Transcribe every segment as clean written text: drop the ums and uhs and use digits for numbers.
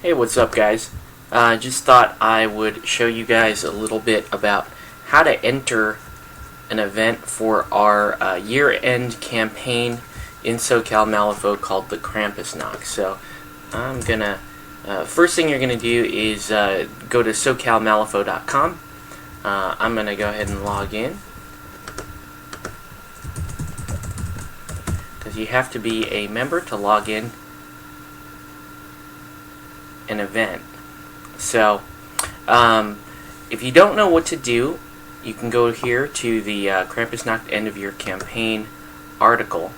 Hey, what's up, guys? Just thought I would show you guys a little bit about how to enter an event for our year-end campaign in SoCal Malifaux called the Krampusnacht. So I'm gonna first thing you're gonna do is go to SoCalMalifaux.com. I'm gonna go ahead and log in because you have to be a member to log in an event. So if you don't know what to do, you can go here to the Krampusnacht end of your campaign article,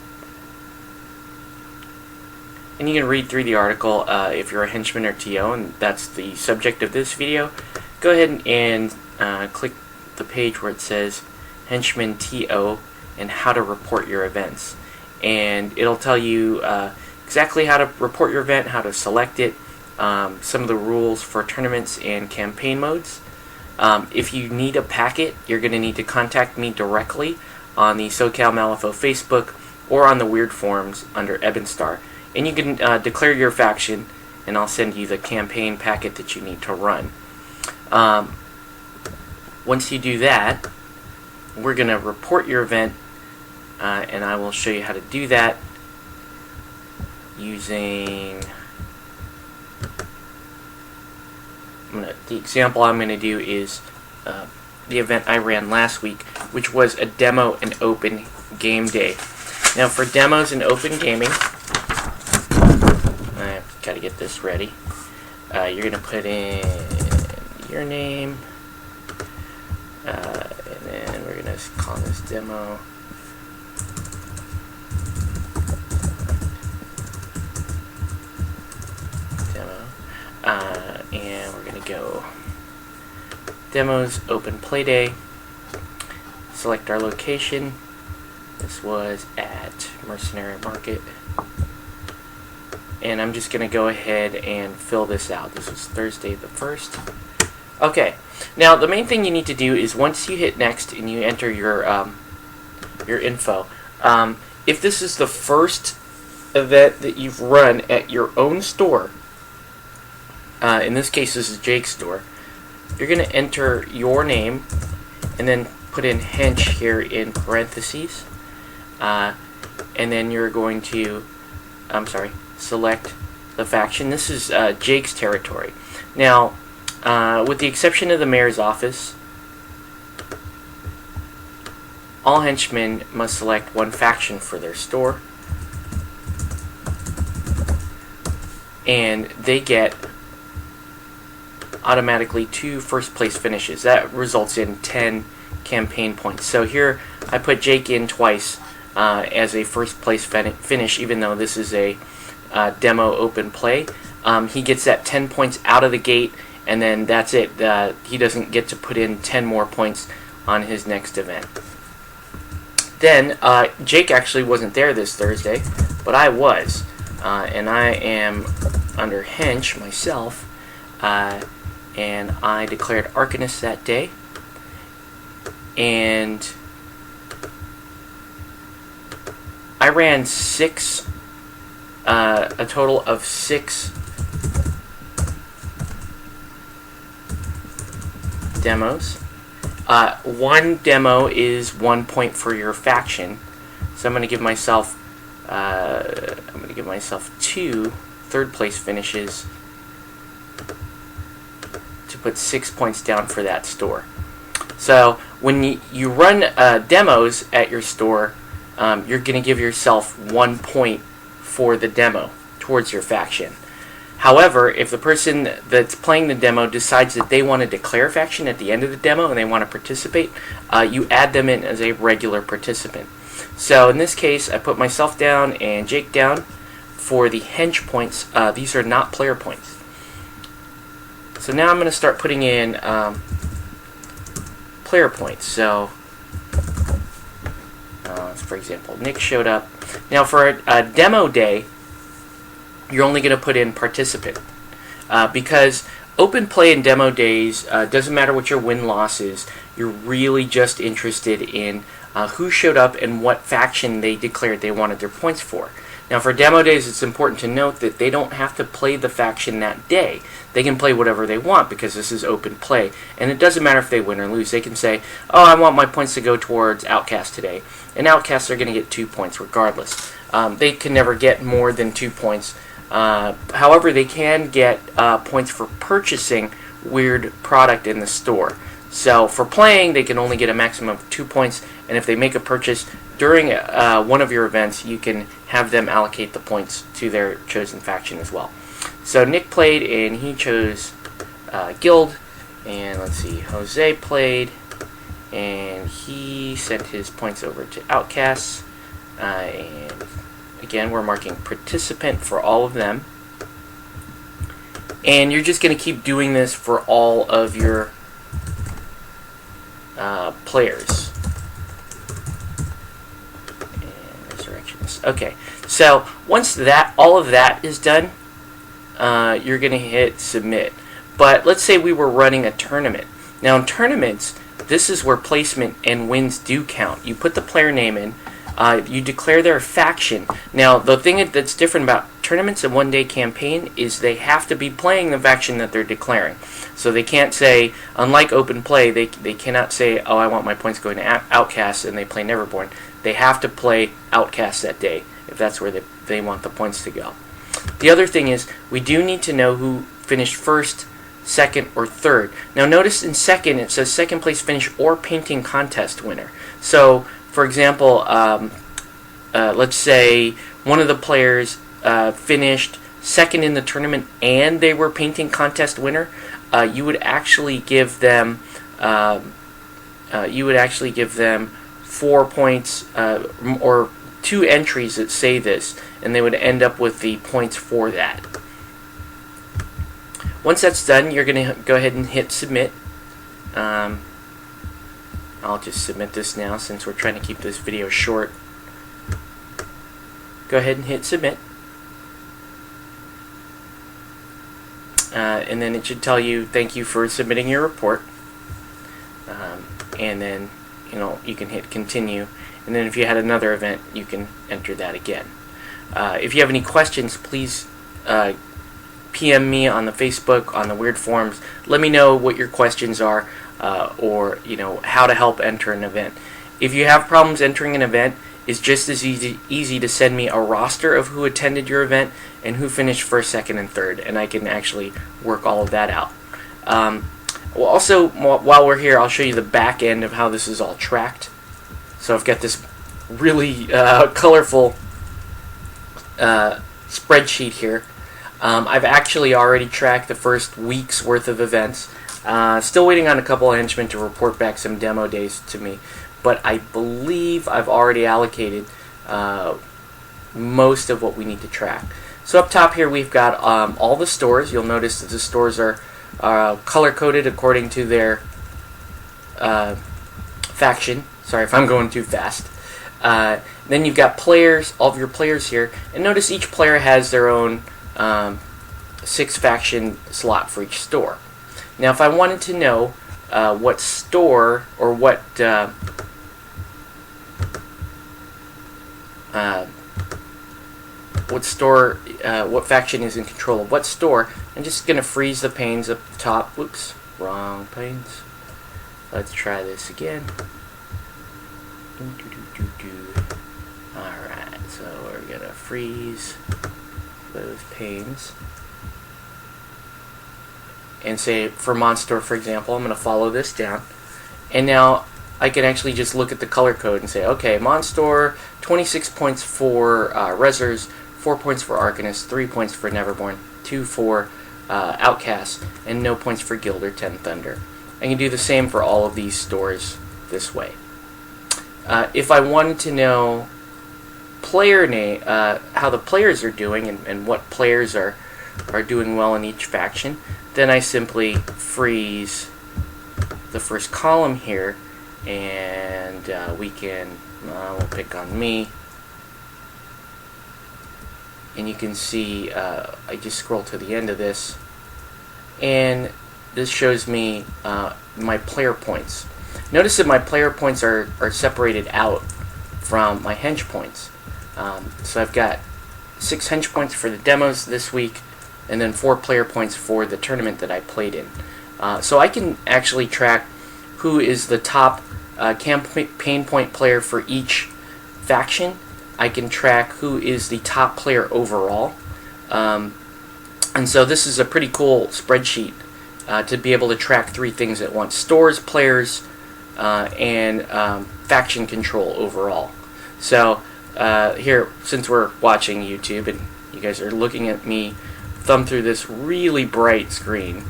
and you can read through the article. If you're a henchman or TO and that's the subject of this video, go ahead and click the page where it says henchman TO and how to report your events, and it'll tell you exactly how to report your event, how to select it, some of the rules for tournaments and campaign modes. If you need a packet, you're going to need to contact me directly on the SoCal Malifaux Facebook or on the Weird Forums under Ebonstar. And you can declare your faction, and I'll send you the campaign packet that you need to run. Once you do that, we're going to report your event, and I will show you how to do that using... the example I'm going to do is the event I ran last week, which was a demo and open game day. Now, for demos and open gaming, I've got to get this ready. You're going to put in your name, and then we're going to call this demo. And we're going to go demos, open play day, select our location. This was at Mercenary Market, and I'm just going to go ahead and fill this out. This is Thursday the 1st. Okay, now the main thing you need to do is once you hit next and you enter your info, if this is the first event that you've run at your own store, in this case this is Jake's store, you're going to enter your name and then put in hench here in parentheses, and then you're going to select the faction. This is Jake's territory. Now, with the exception of the mayor's office, all henchmen must select one faction for their store, and they get automatically 2 first place finishes. That results in 10 campaign points. So here I put Jake in twice as a first place finish, even though this is a demo open play. He gets that 10 points out of the gate, and then that's it. He doesn't get to put in 10 more points on his next event. Then Jake actually wasn't there this Thursday, but I was, and I am under hench myself, and I declared Arcanist that day, and I ran a total of 6 demos. One demo is 1 point for your faction, so I'm going to give myself 2 third place finishes to put 6 points down for that store. So when you run demos at your store, you're going to give yourself 1 point for the demo towards your faction. However, if the person that's playing the demo decides that they want to declare a faction at the end of the demo and they want to participate, you add them in as a regular participant. So in this case, I put myself down and Jake down for the hench points. These are not player points. So now I'm going to start putting in player points. So, for example, Nick showed up. Now for a demo day, you're only going to put in participant. Because open play and demo days, doesn't matter what your win-loss is, you're really just interested in who showed up and what faction they declared they wanted their points for. Now for demo days, it's important to note that they don't have to play the faction that day. They can play whatever they want because this is open play. And it doesn't matter if they win or lose. They can say, oh, I want my points to go towards Outcast today. And Outcasts are going to get 2 points regardless. They can never get more than 2 points. However, they can get points for purchasing weird product in the store. So for playing, they can only get a maximum of 2 points, and if they make a purchase during one of your events, you can have them allocate the points to their chosen faction as well. So Nick played, and he chose Guild, and let's see, Jose played, and he sent his points over to Outcasts, and again, we're marking participant for all of them. And you're just going to keep doing this for all of your players. And resurrections. Okay, so once all of that is done, you're going to hit submit. But let's say we were running a tournament. Now in tournaments, this is where placement and wins do count. You put the player name in. You declare their faction. Now, the thing that's different about tournaments and one-day campaign is they have to be playing the faction that they're declaring. So they can't say, unlike open play, they cannot say, oh, I want my points going to Outcasts, and they play Neverborn. They have to play Outcasts that day, if that's where they want the points to go. The other thing is, we do need to know who finished first, second, or third. Now, notice in second, it says second place finish or painting contest winner. So, for example, let's say one of the players finished second in the tournament and they were painting contest winner. You would actually give them 4 points or 2 entries that say this, and they would end up with the points for that. Once that's done, you're going to go ahead and hit submit. I'll just submit this now since we're trying to keep this video short. Go ahead and hit submit. And then it should tell you thank you for submitting your report. And then you can hit continue. And then if you had another event, you can enter that again. If you have any questions, please PM me on the Facebook, on the Weird Forums. Let me know what your questions are. Or how to help enter an event. If you have problems entering an event, it's just as easy to send me a roster of who attended your event and who finished first, second, and third, and I can actually work all of that out. Well, also, while we're here, I'll show you the back end of how this is all tracked. So I've got this really colorful spreadsheet here. I've actually already tracked the first week's worth of events. Still waiting on a couple of henchmen to report back some demo days to me, but I believe I've already allocated most of what we need to track. So up top here we've got all the stores. You'll notice that the stores are color-coded according to their faction. Sorry if I'm going too fast. Then you've got players, all of your players here, and notice each player has their own 6 faction slot for each store. Now, if I wanted to know what store or what faction is in control of what store, I'm just going to freeze the panes up the top. Whoops, wrong panes. Let's try this again. Alright, so we're going to freeze those panes. And say for Monster, for example, I'm going to follow this down. And now I can actually just look at the color code and say, okay, Monster, 26 points for Rezzers, 4 points for Arcanists, 3 points for Neverborn, 2 for Outcasts, and no points for Guild or Ten Thunder. I can do the same for all of these stores this way. If I wanted to know player name, how the players are doing and what players are doing well in each faction, then I simply freeze the first column here, and we can, we'll pick on me, and you can see I just scroll to the end of this, and this shows me my player points. Notice that my player points are separated out from my hench points. So I've got 6 hench points for the demos this week, and then 4 player points for the tournament that I played in. So I can actually track who is the top campaign point player for each faction. I can track who is the top player overall. And so this is a pretty cool spreadsheet to be able to track 3 things at once: stores, players, and faction control overall. So here, since we're watching YouTube and you guys are looking at me thumb through this really bright screen,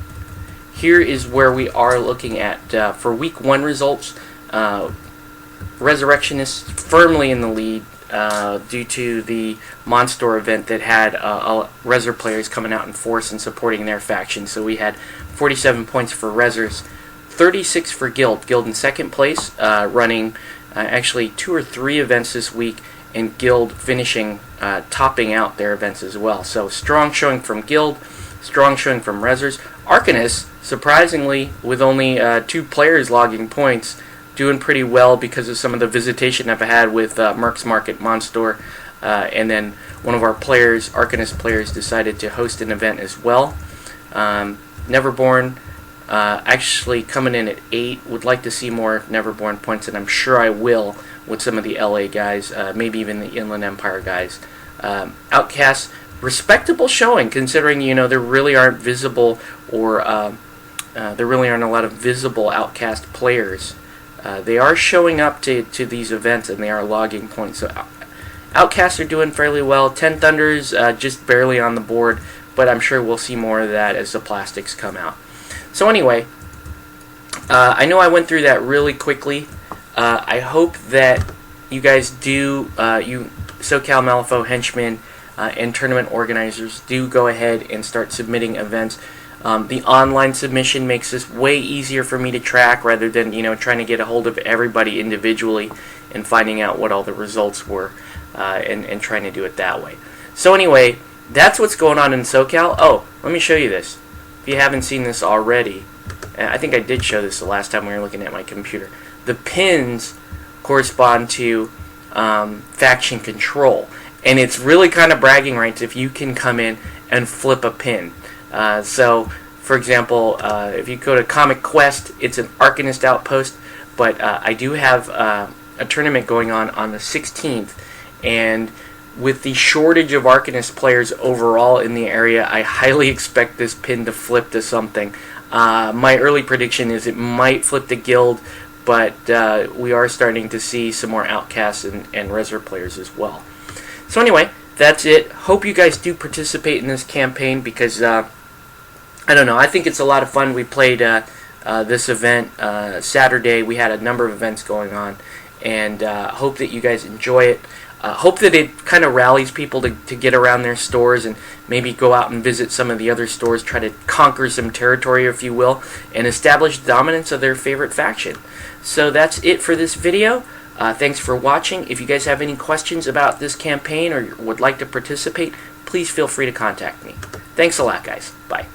here is where we are looking at for week 1 results. Resurrectionists firmly in the lead due to the Monster event that had Reser players coming out in force and supporting their faction. So we had 47 points for Resers, 36 for Guild. Guild in second place, running actually 2 or 3 events this week, and Guild finishing, topping out their events as well. So strong showing from Guild, strong showing from Resers. Arcanists, surprisingly, with only 2 players logging points, doing pretty well because of some of the visitation I've had with Merc's Market Monster, and then one of our players, Arcanist players, decided to host an event as well. Neverborn actually coming in at 8. Would like to see more Neverborn points, and I'm sure I will with some of the LA guys, maybe even the Inland Empire guys. Outcasts, respectable showing considering there really aren't visible or there really aren't a lot of visible Outcast players. They are showing up to these events and they are logging points. So Outcasts are doing fairly well. 10 Thunders just barely on the board, but I'm sure we'll see more of that as the plastics come out. So anyway, I know I went through that really quickly. I hope that you guys do, you SoCal Malifaux henchmen and tournament organizers, do go ahead and start submitting events. The online submission makes this way easier for me to track rather than trying to get a hold of everybody individually and finding out what all the results were and trying to do it that way. So anyway, that's what's going on in SoCal. Oh, let me show you this. If you haven't seen this already, I think I did show this the last time we were looking at my computer. The pins correspond to faction control, and it's really kind of bragging rights if you can come in and flip a pin. So, for example, if you go to Comic Quest, it's an Arcanist outpost, but I do have a tournament going on the 16th, and with the shortage of Arcanist players overall in the area, I highly expect this pin to flip to something. My early prediction is it might flip to Guild, but we are starting to see some more Outcasts and Reser players as well. So anyway, that's it. Hope you guys do participate in this campaign because I don't know, I think it's a lot of fun. We played this event Saturday. We had a number of events going on, and hope that you guys enjoy it. Hope that it kind of rallies people to get around their stores and maybe go out and visit some of the other stores, try to conquer some territory, if you will, and establish dominance of their favorite faction. So that's it for this video. Thanks for watching. If you guys have any questions about this campaign or would like to participate, please feel free to contact me. Thanks a lot, guys. Bye.